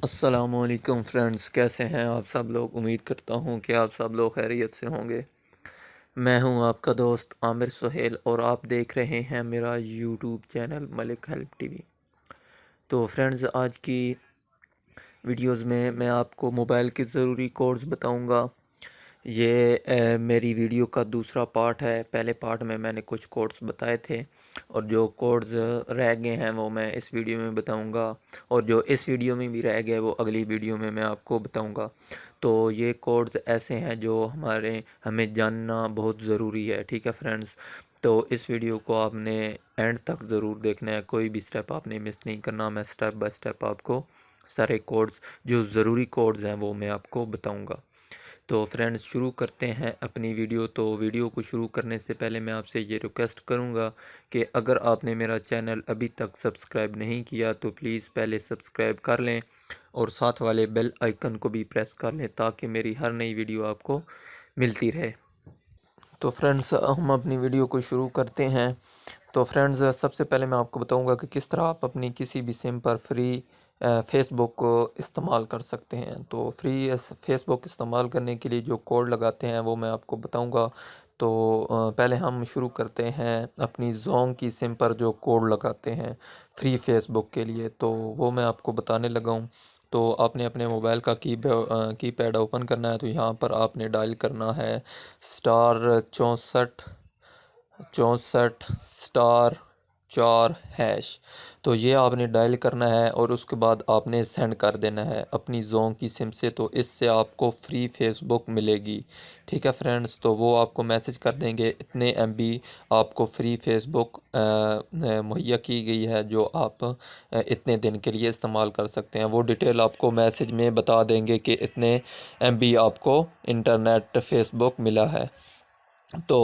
अस्सलामुअलैकुम फ्रेंड्स, कैसे हैं आप सब लोग। उम्मीद करता हूं कि आप सब लोग खैरियत से होंगे। मैं हूं आपका दोस्त आमिर सुहेल और आप देख रहे हैं मेरा YouTube channel Malik help TV. तो फ्रेंड्स, आज की वीडियोस में मैं आपको मोबाइल के ज़रूरी कोड्स बताऊंगा। ये मेरी वीडियो का दूसरा पार्ट है। पहले पार्ट में मैंने कुछ कोड्स बताए थे और जो कोड्स रह गए हैं वो मैं इस वीडियो में बताऊंगा, और जो इस वीडियो में भी रह गए वो अगली वीडियो में मैं आपको बताऊंगा। तो ये कोड्स ऐसे हैं जो हमें जानना बहुत ज़रूरी है। ठीक है फ्रेंड्स, तो इस वीडियो को आपने एंड तक ज़रूर देखना है, कोई भी स्टेप आपने मिस नहीं करना। मैं स्टेप बाय स्टेप आपको सारे कोड्स, जो ज़रूरी कोड्स हैं, वो मैं आपको बताऊंगा। तो फ्रेंड्स, शुरू करते हैं अपनी वीडियो। तो वीडियो को शुरू करने से पहले मैं आपसे ये रिक्वेस्ट करूंगा कि अगर आपने मेरा चैनल अभी तक सब्सक्राइब नहीं किया तो प्लीज़ पहले सब्सक्राइब कर लें और साथ वाले बेल आइकन को भी प्रेस कर लें ताकि मेरी हर नई वीडियो आपको मिलती रहे। तो फ्रेंड्स, हम अपनी वीडियो को शुरू करते हैं। तो फ्रेंड्स, सबसे पहले मैं आपको बताऊंगा कि किस तरह आप अपनी किसी भी सिम पर फ्री फेसबुक को इस्तेमाल कर सकते हैं। तो फ्री फेसबुक इस्तेमाल करने के लिए जो कोड लगाते हैं वो मैं आपको बताऊंगा। तो पहले हम शुरू करते हैं अपनी जोंग की सिम पर जो कोड लगाते हैं फ्री फेसबुक के लिए, तो वो मैं आपको बताने लगा हूँ। तो आपने अपने मोबाइल का कीपैड ओपन करना है। तो यहाँ पर आपने डायल करना है *64*4#। तो ये आपने डायल करना है और उसके बाद आपने सेंड कर देना है अपनी जोन की सिम से। तो इससे आपको फ्री फेसबुक मिलेगी। ठीक है फ्रेंड्स, तो वो आपको मैसेज कर देंगे इतने MB आपको फ्री फेसबुक मुहैया की गई है जो आप इतने दिन के लिए इस्तेमाल कर सकते हैं। वो डिटेल आपको मैसेज में बता देंगे कि इतने MB आपको इंटरनेट फेसबुक मिला है। तो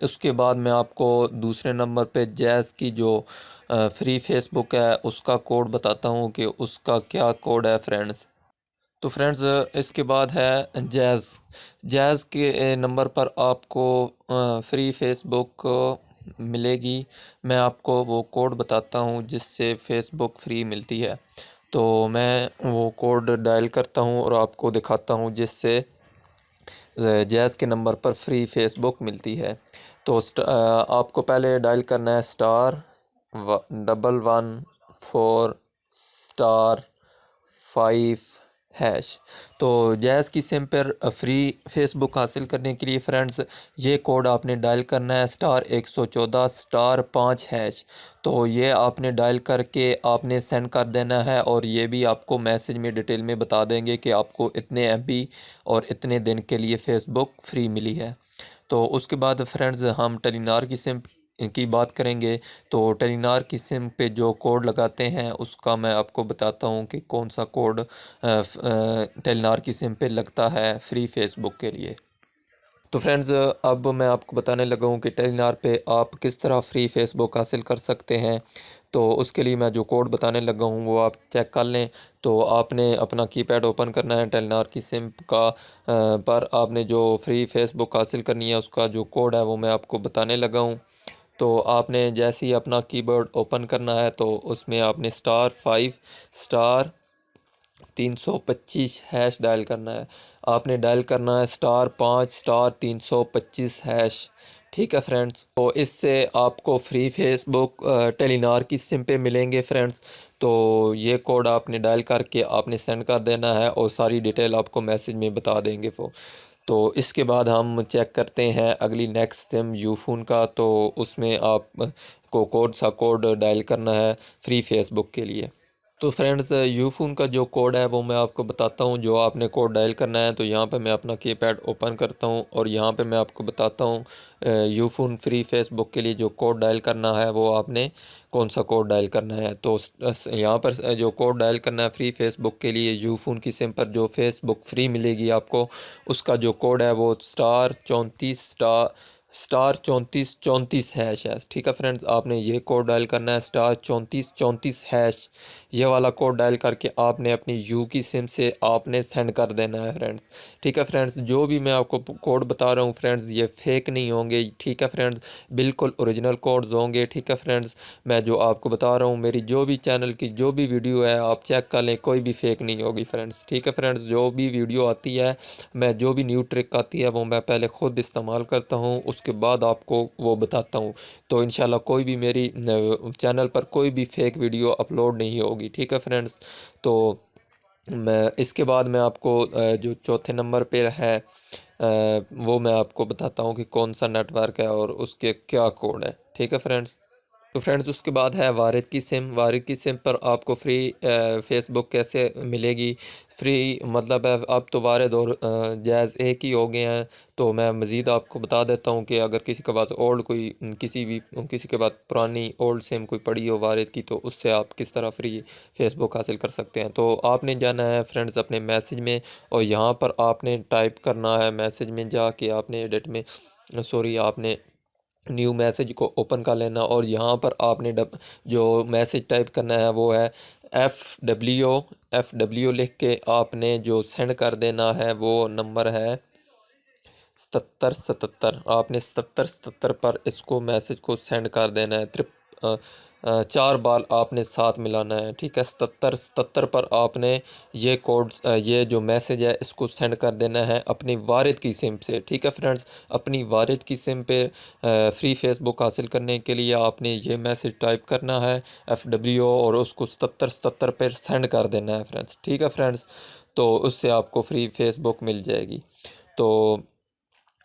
उसके बाद मैं आपको दूसरे नंबर पे जैज़ की जो फ्री फेसबुक है उसका कोड बताता हूँ कि उसका क्या कोड है फ्रेंड्स। तो फ्रेंड्स, इसके बाद है जैज़ के नंबर पर आपको फ्री फेसबुक मिलेगी। मैं आपको वो कोड बताता हूँ जिससे फेसबुक फ्री मिलती है। तो मैं वो कोड डायल करता हूँ और आपको दिखाता हूँ जिससे जैज़ के नंबर पर फ्री फेसबुक मिलती है। तो आपको पहले डायल करना है *114*5#। तो जैज़ की सिम पर फ्री फेसबुक हासिल करने के लिए फ्रेंड्स, ये कोड आपने डायल करना है *114*5#। तो ये आपने डायल करके आपने सेंड कर देना है और ये भी आपको मैसेज में डिटेल में बता देंगे कि आपको इतने MB और इतने दिन के लिए फ़ेसबुक फ्री मिली है। तो उसके बाद फ्रेंड्स, हम टेलीनार की सिम की बात करेंगे। तो टेलीनार की सिम पे जो कोड लगाते हैं उसका मैं आपको बताता हूँ कि कौन सा कोड टेलीनार की सिम पे लगता है फ्री फेसबुक के लिए। तो फ्रेंड्स, अब मैं आपको बताने लगा हूँ कि टेलीनार पे आप किस तरह फ्री फेसबुक हासिल कर सकते हैं। तो उसके लिए मैं जो कोड बताने लगा हूँ वो आप चेक कर लें। तो आपने अपना कीपैड ओपन करना है टेलीनार की सिम का पर आपने जो फ्री फेसबुक हासिल करनी है उसका जो कोड है वो मैं आपको बताने लगा हूँ। तो आपने जैसे ही अपना कीबोर्ड ओपन करना है तो उसमें आपने *5*325# डायल करना है। आपने डायल करना है *5*325#। ठीक है फ्रेंड्स, तो इससे आपको फ्री फेसबुक टेलीनार की सिम पे मिलेंगे फ्रेंड्स। तो ये कोड आपने डायल करके आपने सेंड कर देना है और सारी डिटेल आपको मैसेज में बता देंगे वो। तो इसके बाद हम चेक करते हैं अगली नेक्स्ट सिम यूफोन का। तो उसमें आप को कोड डायल करना है फ्री फेसबुक के लिए। तो फ्रेंड्स, यूफोन का जो कोड है वो मैं आपको बताता हूँ। जो आपने कोड डायल करना है, तो यहाँ पे मैं अपना कीपैड ओपन करता हूँ और यहाँ पे मैं आपको बताता हूँ यूफोन फ्री फेसबुक के लिए जो कोड डायल करना है वो आपने कौन सा कोड डायल करना है। तो यहाँ पर जो कोड डायल करना है फ्री फेसबुक के लिए यूफोन की सिम पर जो फेसबुक फ्री मिलेगी आपको, उसका जो कोड है वो *34*3434# है। ठीक है फ्रेंड्स, आपने ये कोड डायल करना है *3434#। ये वाला कोड डायल करके आपने अपनी यू की सिम से आपने सेंड कर देना है फ्रेंड्स। ठीक है फ्रेंड्स, जो भी मैं आपको कोड बता रहा हूँ फ्रेंड्स ये फेक नहीं होंगे। ठीक है फ्रेंड्स, बिल्कुल ओरिजिनल कोड्स होंगे। ठीक है फ्रेंड्स, मैं जो आपको बता रहा हूँ मेरी जो भी चैनल की जो भी वीडियो है आप चेक कर लें, कोई भी फेक नहीं होगी फ्रेंड्स। ठीक है फ्रेंड्स, जो भी वीडियो आती है, मैं जो भी न्यू ट्रिक आती है वो मैं पहले ख़ुद इस्तेमाल करता हूँ, उसके बाद आपको वो बताता हूँ। तो इंशाल्लाह कोई भी मेरी चैनल पर कोई भी फेक वीडियो अपलोड नहीं होगी। ठीक है फ्रेंड्स, तो मैं इसके बाद मैं आपको जो चौथे नंबर पे है वो मैं आपको बताता हूँ कि कौन सा नेटवर्क है और उसके क्या कोड है। ठीक है फ्रेंड्स, तो फ्रेंड्स उसके बाद है वारिद की सिम। वारिद की सिम पर आपको फ्री फेसबुक कैसे मिलेगी, फ्री मतलब है अब तो वारिद और जैज़ एक ही हो गए हैं। तो मैं मज़ीद आपको बता देता हूँ कि अगर किसी के पास ओल्ड कोई किसी के पास पुरानी ओल्ड सिम कोई पड़ी हो वारिद की, तो उससे आप किस तरह फ्री फेसबुक हासिल कर सकते हैं। तो आपने जाना है फ्रेंड्स अपने मैसेज में और यहाँ पर आपने टाइप करना है, मैसेज में जाके आपने एडिट में आपने न्यू मैसेज को ओपन कर लेना और यहाँ पर आपने जो मैसेज टाइप करना है वो है एफ़ डब्ल्यू लिख के आपने जो सेंड कर देना है वो नंबर है 7777। आपने 7777 पर इसको मैसेज को सेंड कर देना है। 4 बार आपने साथ मिलाना है। ठीक है, 7777 पर आपने ये कोड ये जो मैसेज है इसको सेंड कर देना है अपनी वारिद की सिम से। ठीक है फ्रेंड्स, अपनी वारिद की सिम पे फ्री फेसबुक हासिल करने के लिए आपने ये मैसेज टाइप करना है एफ़ और उसको 7777 पर सेंड कर देना है फ्रेंड्स। ठीक है फ्रेंड्स, तो उससे आपको फ्री फेसबुक मिल जाएगी। तो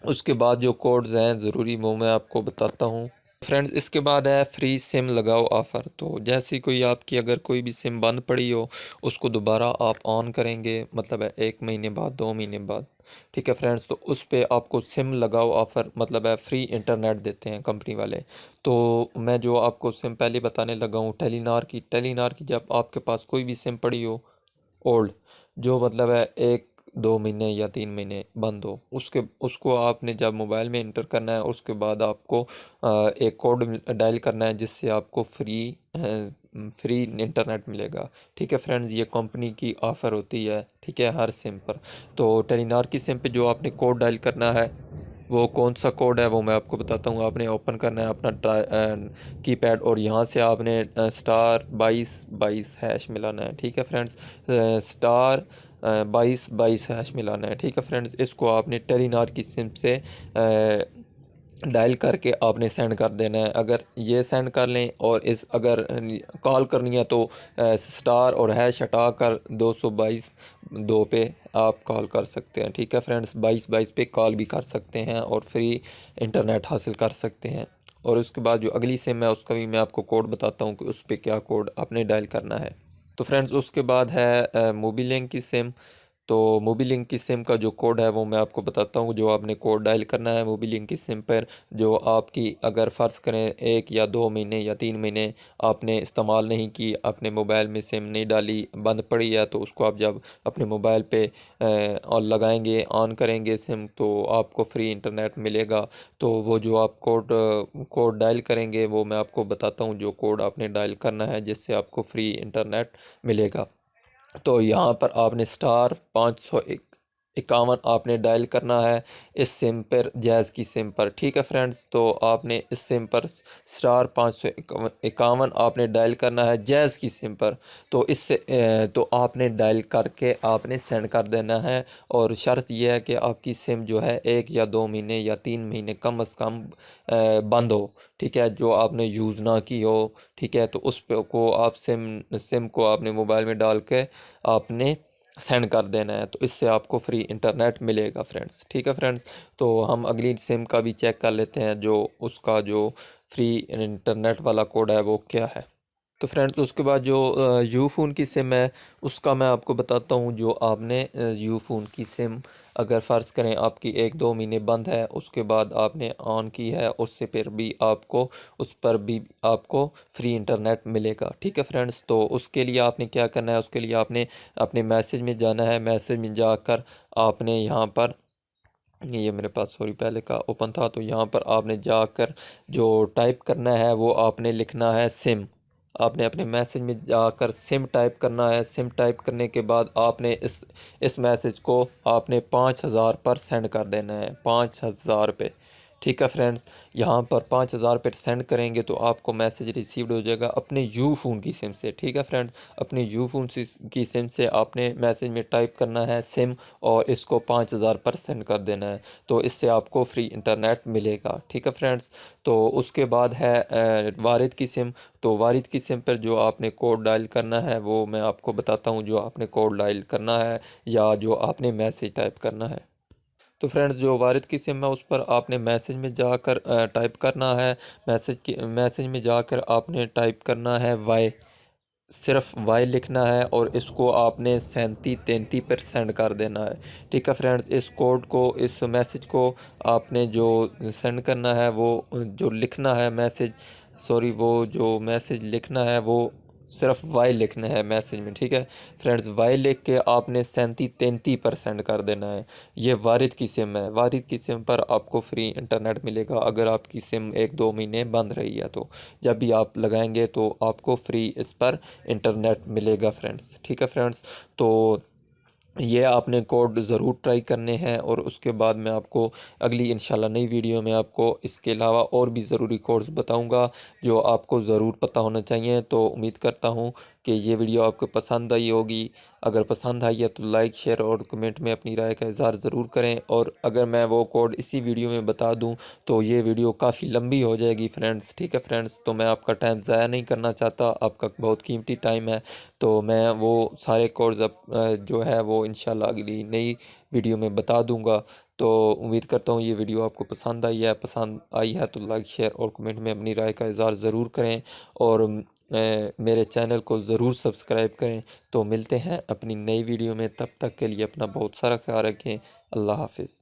उसके बाद जो कोड्स हैं ज़रूरी वो मैं आपको बताता हूँ फ्रेंड्स। इसके बाद है फ्री सिम लगाओ ऑफ़र। तो जैसे कोई आपकी अगर कोई भी सिम बंद पड़ी हो उसको दोबारा आप ऑन करेंगे, मतलब है 1 महीने बाद 2 महीने बाद। ठीक है फ्रेंड्स, तो उस पर आपको सिम लगाओ ऑफ़र मतलब है फ्री इंटरनेट देते हैं कंपनी वाले। तो मैं जो आपको सिम पहले बताने लगा हूँ टेलीनार की जब आपके पास कोई भी सिम पड़ी हो ओल्ड, जो मतलब है 1 2 महीने या 3 महीने बंद हो, उसको आपने जब मोबाइल में इंटर करना है उसके बाद आपको एक कोड डायल करना है जिससे आपको फ्री इंटरनेट मिलेगा। ठीक है फ्रेंड्स, ये कंपनी की ऑफ़र होती है। ठीक है, हर सिम पर। तो टेलीनार की सिम पे जो आपने कोड डायल करना है वो कौन सा कोड है वो मैं आपको बताता हूँ। आपने ओपन करना है अपना कीपैड और यहाँ से आपने *2222# मिलाना है। ठीक है फ्रेंड्स, *2222# मिलाना है। ठीक है फ्रेंड्स, इसको आपने टेलीनार की सिम से डायल करके आपने सेंड कर देना है। अगर ये सेंड कर लें और अगर कॉल करनी है तो स्टार और हैश हटा कर 222 पे आप कॉल कर सकते हैं। ठीक है फ्रेंड्स, 2222 पे कॉल भी कर सकते हैं और फ्री इंटरनेट हासिल कर सकते हैं। और उसके बाद जो अगली सिम है उसका भी मैं आपको कोड बताता हूँ कि उस पर क्या कोड आपने डायल करना है। तो फ्रेंड्स उसके बाद है मोबीलिंक की सिम। तो मोबीलिंक की सिम का जो कोड है वो मैं आपको बताता हूँ। जो आपने कोड डायल करना है मोबीलिंक की सिम पर, जो आपकी अगर फ़र्ज़ करें 1 या 2 महीने या 3 महीने आपने इस्तेमाल नहीं की, अपने मोबाइल में सिम नहीं डाली, बंद पड़ी है, तो उसको आप जब अपने मोबाइल पे और लगाएंगे ऑन करेंगे सिम तो आपको फ्री इंटरनेट मिलेगा। तो वो जो आप कोड डायल करेंगे वो मैं आपको बताता हूँ, जो कोड आपने डायल करना है जिससे आपको फ्री इंटरनेट मिलेगा। तो यहाँ पर आपने *551 आपने डायल करना है इस सिम पर, जैज़ की सिम पर। ठीक है फ्रेंड्स, तो आपने इस सिम पर *551 आपने डायल करना है जैज़ की सिम पर। तो इससे तो आपने डायल करके आपने सेंड कर देना है। और शर्त यह है कि आपकी सिम जो है 1 या 2 महीने या 3 महीने कम अज़ कम बंद हो। ठीक है, जो आपने यूज़ ना की हो। ठीक है, तो उस पे को आप सिम को आपने मोबाइल में डाल के आपने सेंड कर देना है, तो इससे आपको फ्री इंटरनेट मिलेगा फ्रेंड्स। ठीक है फ्रेंड्स, तो हम अगली सिम का भी चेक कर लेते हैं, जो उसका जो फ्री इंटरनेट वाला कोड है वो क्या है। तो फ्रेंड्स उसके बाद जो यूफ़ोन की सिम है उसका मैं आपको बताता हूँ। जो आपने यूफ़ोन की सिम अगर फ़र्ज़ करें आपकी 1 2 महीने बंद है, उसके बाद आपने ऑन की है, उससे फिर भी आपको उस पर भी आपको फ्री इंटरनेट मिलेगा। ठीक है फ्रेंड्स, तो उसके लिए आपने क्या करना है, उसके लिए आपने अपने मैसेज में जाना है। मैसेज में जाकर आपने यहाँ पर ये मेरे पास सॉरी पहले का ओपन था, तो यहाँ पर आपने जाकर जो टाइप करना है वो आपने लिखना है सिम। आपने अपने मैसेज में जाकर सिम टाइप करना है। सिम टाइप करने के बाद आपने इस मैसेज को आपने 5,000 पर सेंड कर देना है, 5,000 रुपये। ठीक है फ्रेंड्स, यहाँ पर 5,000 रुपये सेंड करेंगे तो आपको मैसेज रिसीव्ड हो जाएगा अपने यू फ़ोन की सिम से। ठीक है फ्रेंड्स, अपनी यू फ़ोन की सिम से आपने मैसेज में टाइप करना है सिम और इसको 5,000 पर सेंड कर देना है, तो इससे आपको फ्री इंटरनेट मिलेगा। ठीक है फ्रेंड्स, तो उसके बाद है वारिद की सिम। तो वारिद की सिम पर जो आपने कोड डायल करना है वो मैं आपको बताता हूँ, जो आपने कोड डायल करना है या जो आपने मैसेज टाइप करना है। तो फ्रेंड्स, जो वारिद की सिम है उस पर आपने मैसेज में जाकर टाइप करना है। मैसेज में जाकर आपने टाइप करना है वाई, सिर्फ वाई लिखना है और इसको आपने 3733 पर सेंड कर देना है। ठीक है फ्रेंड्स, इस कोड को, इस मैसेज को आपने जो सेंड करना है वो जो लिखना है मैसेज, सॉरी, वो जो मैसेज लिखना है वो सिर्फ वाई लिखना है मैसेज में। ठीक है फ्रेंड्स, वाई लिख के आपने 3733 पर सेंड कर देना है। ये वारिद की सिम है। वारिद की सिम पर आपको फ्री इंटरनेट मिलेगा अगर आपकी सिम 1-2 महीने बंद रही है, तो जब भी आप लगाएंगे तो आपको फ्री इस पर इंटरनेट मिलेगा फ्रेंड्स। ठीक है फ्रेंड्स, तो ये आपने कोड ज़रूर ट्राई करने हैं और उसके बाद मैं आपको अगली इंशाल्लाह नई वीडियो में आपको इसके अलावा और भी ज़रूरी कोड्स बताऊंगा जो आपको ज़रूर पता होना चाहिए। तो उम्मीद करता हूं कि ये वीडियो आपको पसंद आई होगी। अगर पसंद आई है तो लाइक, शेयर और कमेंट में अपनी राय का इज़हार ज़रूर करें। और अगर मैं वो कोड इसी वीडियो में बता दूं तो ये वीडियो काफ़ी लंबी हो जाएगी फ्रेंड्स। ठीक है फ्रेंड्स, तो मैं आपका टाइम ज़ाया नहीं करना चाहता, आपका बहुत कीमती टाइम है। तो मैं वो सारे कोड्स अब जो है वो इंशाल्लाह अगली नई वीडियो में बता दूंगा। तो उम्मीद करता हूँ ये वीडियो आपको पसंद आई है तो लाइक, शेयर और कमेंट में अपनी राय का इज़हार ज़रूर करें और मेरे चैनल को ज़रूर सब्सक्राइब करें। तो मिलते हैं अपनी नई वीडियो में, तब तक के लिए अपना बहुत सारा ख्याल रखें। अल्लाह हाफिज़।